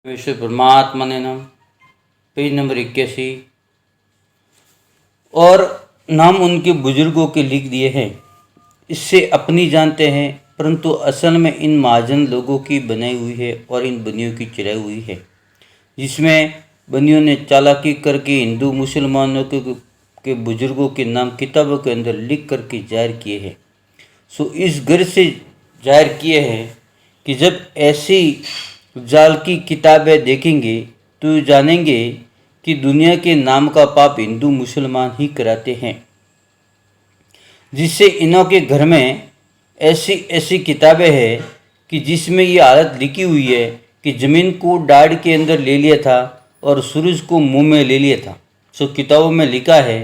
विश्व परमात्मा ने नाम पेज नंबर 81 और नाम उनके बुजुर्गों के लिख दिए हैं। इससे अपनी जानते हैं परंतु असल में इन महाजन लोगों की बनाई हुई है और इन बनियों की चलाई हुई है, जिसमें बनियों ने चालाकी करके हिंदू मुसलमानों के बुजुर्गों के नाम किताबों के अंदर लिख करके जाहिर किए हैं। सो इस गर्ज से जाहिर किए हैं कि जब ऐसी जाल की किताबें देखेंगे तो जानेंगे कि दुनिया के नाम का पाप हिंदू मुसलमान ही कराते हैं, जिससे इन्हों के घर में ऐसी ऐसी किताबें हैं कि जिसमें ये हालत लिखी हुई है कि ज़मीन को दाढ़ के अंदर ले लिया था और सूरज को मुंह में ले लिया था। सो किताबों में लिखा है,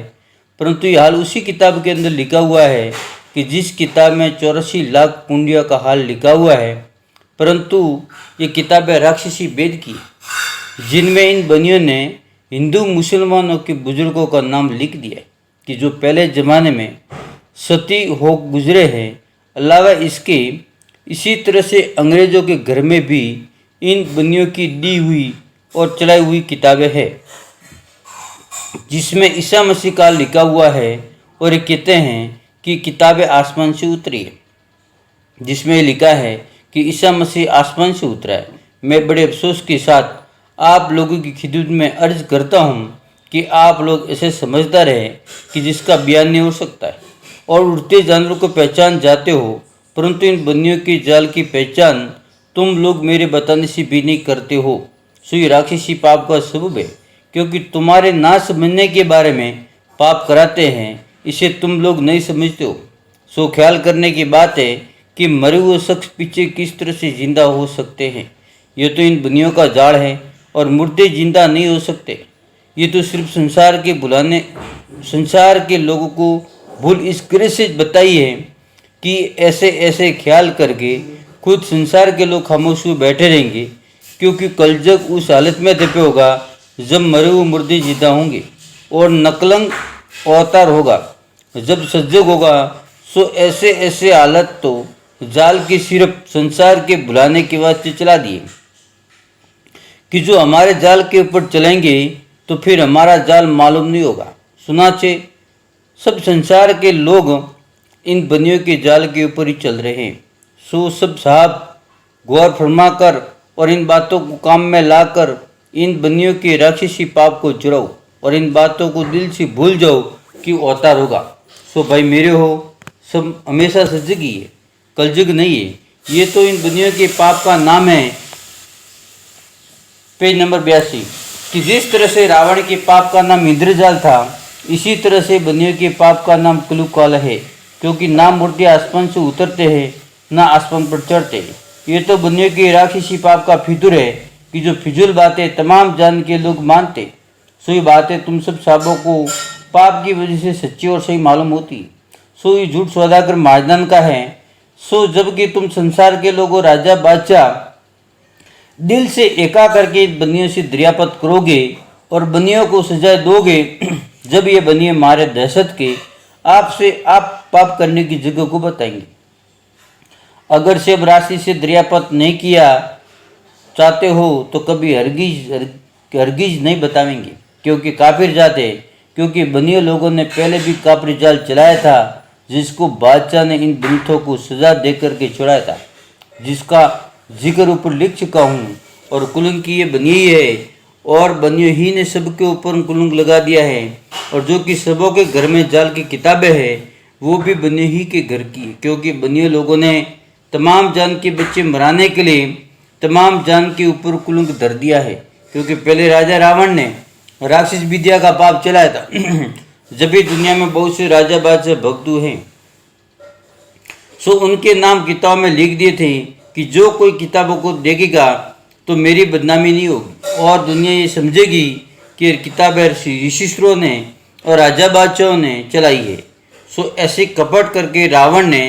परंतु ये हाल उसी किताब के अंदर लिखा हुआ है कि जिस किताब में 84 लाख पुंडिया का हाल लिखा हुआ है, परंतु ये किताबें राक्षसी वेद की, जिनमें इन बनियों ने हिंदू मुसलमानों के बुजुर्गों का नाम लिख दिया है कि जो पहले ज़माने में सती हो गुजरे हैं। अलावा इसके इसी तरह से अंग्रेज़ों के घर में भी इन बनियों की दी हुई और चलाई हुई किताबें हैं, जिसमें ईसा मसीह का लिखा हुआ है और ये कहते हैं कि किताबें आसमान से उतरी है, जिसमें लिखा है कि ईसा मसीह आसमान से उतरा है। मैं बड़े अफसोस के साथ आप लोगों की खिदमत में अर्ज करता हूँ कि आप लोग ऐसे समझदार हैं कि जिसका बयान नहीं हो सकता है और उड़ते जानवरों को पहचान जाते हो, परंतु इन बनियों की जाल की पहचान तुम लोग मेरे बताने से भी नहीं करते हो। सो ये राक्षसी पाप का सबब है, क्योंकि तुम्हारे ना समझने के बारे में पाप कराते हैं, इसे तुम लोग नहीं समझते हो। सो ख्याल करने की बात है कि मरे हुए शख्स पीछे किस तरह से जिंदा हो सकते हैं। ये तो इन बनियों का जाड़ है और मुर्दे जिंदा नहीं हो सकते। ये तो सिर्फ संसार के लोगों को भूल इस तरह से बताई है कि ऐसे ऐसे ख्याल करके खुद संसार के लोग खामोश हुए बैठे रहेंगे, क्योंकि कलजग उस हालत में दबे होगा जब मरे हुए मुर्दे जिंदा होंगे और नकलंक अवतार होगा जब सजग होगा। सो ऐसे ऐसे हालत तो जाल की सिर्फ संसार के भुलाने के वास्ते चला दिए कि जो हमारे जाल के ऊपर चलेंगे तो फिर हमारा जाल मालूम नहीं होगा। सुनाचे सब संसार के लोग इन बनियों के जाल के ऊपर ही चल रहे हैं। सो सब साहब गौर फरमाकर और इन बातों को काम में लाकर इन बनियों के राक्षसी पाप को जुड़ाओ और इन बातों को दिल से भूल जाओ कि अवतार होगा। सो भाई मेरे हो, सब हमेशा सजग ही है, कलजुग नहीं है। ये तो इन बनियों के पाप का नाम है पेज नंबर 82 कि जिस तरह से रावण के पाप का नाम इंद्रजाल था, इसी तरह से बनियों के पाप का नाम कलुकाल है, क्योंकि ना मूर्ति आसमान से उतरते हैं ना आसमान पर चढ़ते हैं। ये तो बनियों के राक्षसी पाप का फितूर है कि जो फिजूल बातें तमाम जान के लोग मानते, सो ये बातें तुम सब साहबों को पाप की वजह से सच्ची और सही मालूम होती। सो ये झूठ सौदागर महाजन का है। सो जबकि तुम संसार के लोगों राजा बादशाह दिल से एका करके बनियों से दरियापत करोगे और बनियों को सजा दोगे, जब ये बनिए मारे दहशत के आपसे आप पाप करने की जगह को बताएंगे। अगर से अब राशि से दरियापत नहीं किया चाहते हो तो कभी हरगिज नहीं बताएंगे, क्योंकि काफिर जाते, क्योंकि बनिए लोगों ने पहले भी काफिर जाल चलाया था, जिसको बादशाह ने इन बंथों को सजा दे करके छुड़ाया था, जिसका जिक्र ऊपर लिख चुका हूँ। और कुलंग की ये बनी है और बनियों ही ने सबके ऊपर कुलंग लगा दिया है, और जो कि सबों के घर में जाल की किताबें हैं वो भी बनियों ही के घर की है, क्योंकि बनियों लोगों ने तमाम जान के बच्चे मराने के लिए तमाम जान के ऊपर कुलंग धर दिया है, क्योंकि पहले राजा रावण ने राक्षस विद्या का पाप चलाया था। जब भी दुनिया में बहुत से राजा बादशाह भक्तु हैं, सो उनके नाम किताब में लिख दिए थे कि जो कोई किताबों को देखेगा तो मेरी बदनामी नहीं होगी और दुनिया ये समझेगी कि किताबें ऋषिश्रों ने और राजा बादशाहों ने चलाई है। सो ऐसे कपट करके रावण ने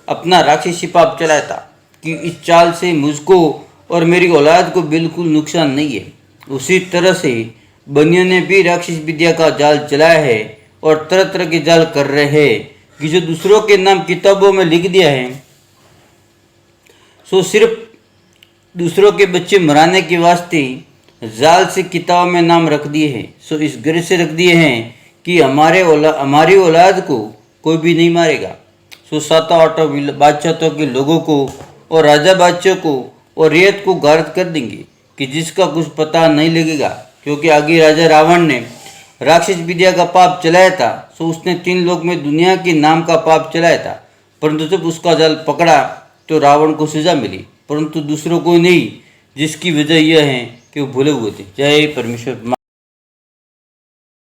अपना राक्षसी पाप चलाया था कि इस चाल से मुझको और मेरी औलाद को बिल्कुल नुकसान नहीं है। उसी तरह से बनियों ने भी राक्षस विद्या का जाल चलाया है और तरह तरह के जाल कर रहे हैं कि जो दूसरों के नाम किताबों में लिख दिया है, सो सिर्फ दूसरों के बच्चे मराने के वास्ते जाल से किताब में नाम रख दिए हैं। सो इस गर्ज से रख दिए हैं कि हमारी औलाद को कोई भी नहीं मारेगा। सो सातों आठों बादशाहों के लोगों को और राजा बादशाह को और रेत को गारद कर देंगे कि जिसका कुछ पता नहीं लगेगा, क्योंकि आगे राजा रावण ने राक्षस विद्या का पाप चलाया था। सो उसने 3 लोक में दुनिया के नाम का पाप चलाया था, परंतु जब उसका जाल पकड़ा तो रावण को सजा मिली, परंतु दूसरों को नहीं, जिसकी वजह यह है कि वो भूले हुए थे। जय परमेश्वर।